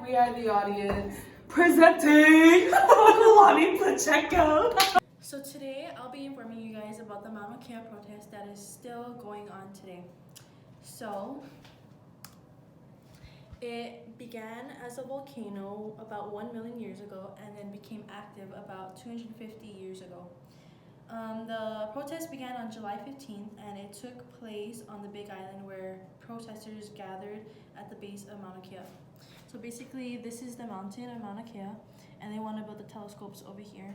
We are the audience. Presenting Jayden Pacheco. So today I'll be informing you guys about the Mauna Kea protest that is still going on today. So it began as a volcano about 1 million years ago and then became active about 250 years ago. The protest began on July 15th and it took place on the Big Island where protesters gathered at the base of Mauna Kea. So basically this is the mountain of Mauna Kea and they want to build the telescopes over here.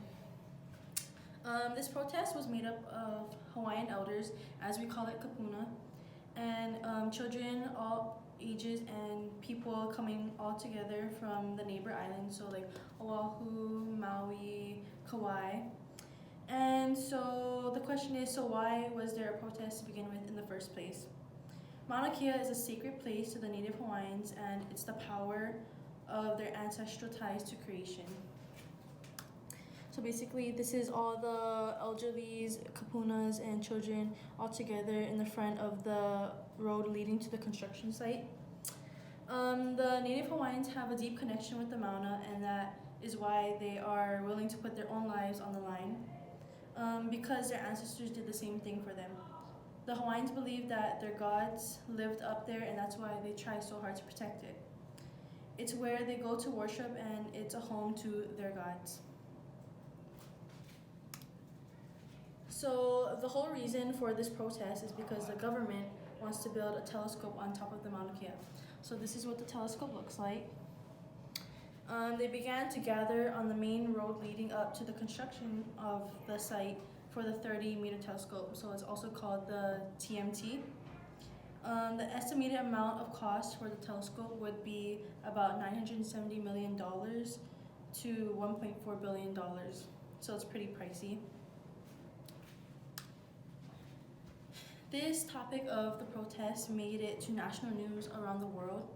This protest was made up of Hawaiian elders, as we call it kapuna, and children all ages and people coming all together from the neighbor islands, so like Oahu, Maui, Kauai. And so the question is, so why was there a protest to begin with in the first place? Mauna Kea is a sacred place to the native Hawaiians and it's the power of their ancestral ties to creation. So basically this is all the elderlies, kapunas, and children all together in the front of the road leading to the construction site. The native Hawaiians have a deep connection with the Mauna and that is why they are willing to put their own lives on the line. Because their ancestors did the same thing for them. The Hawaiians believe that their gods lived up there and that's why they try so hard to protect it. It's where they go to worship and it's a home to their gods. So the whole reason for this protest is because the government wants to build a telescope on top of the Mauna Kea. So this is what the telescope looks like. They began to gather on the main road leading up to the construction of the site for the 30-meter telescope, so it's also called the TMT. The estimated amount of cost for the telescope would be about $970 million to $1.4 billion, so it's pretty pricey. This topic of the protest made it to national news around the world.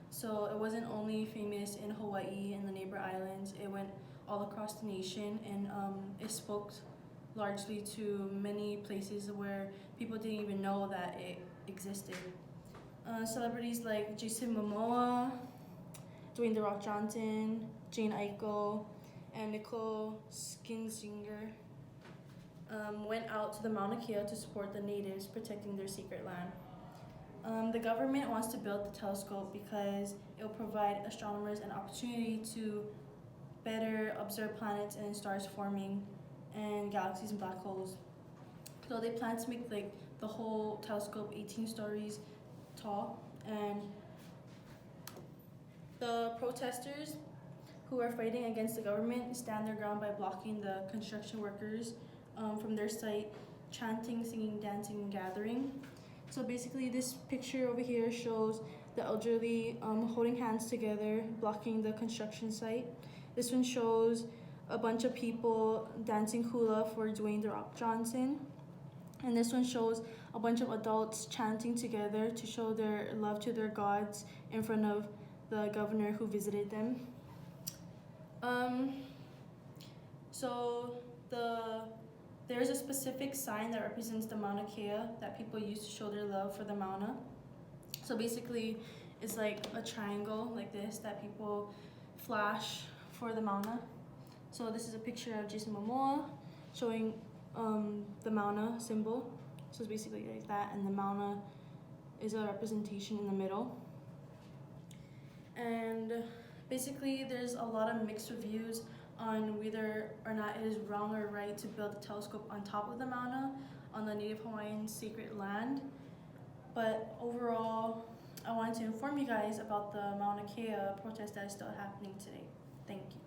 So it wasn't only famous in Hawaii and the neighbor islands, it went all across the nation and it spoke largely to many places where people didn't even know that it existed. Celebrities like Jason Momoa, Dwayne "The Rock" Johnson, Jane Aiko, and Nicole Scherzinger went out to the Mauna Kea to support the natives protecting their secret land. The government wants to build the telescope because it will provide astronomers an opportunity to better observe planets and stars forming and galaxies and black holes. So they plan to make like the whole telescope 18 stories tall, and the protesters who are fighting against the government stand their ground by blocking the construction workers from their site, chanting, singing, dancing, and gathering. So basically this picture over here shows the elderly holding hands together, blocking the construction site. This one shows a bunch of people dancing hula for Dwayne "The Rock" Johnson. And this one shows a bunch of adults chanting together to show their love to their gods in front of the governor who visited them. There's a specific sign that represents the Mauna Kea that people use to show their love for the Mauna. So basically, it's like a triangle like this that people flash for the Mauna. So this is a picture of Jason Momoa showing the Mauna symbol. So it's basically like that, and the Mauna is a representation in the middle. And basically, there's a lot of mixed reviews on whether or not it is wrong or right to build a telescope on top of the Mauna on the native Hawaiian sacred land. But overall, I wanted to inform you guys about the Mauna Kea protest that is still happening today. Thank you.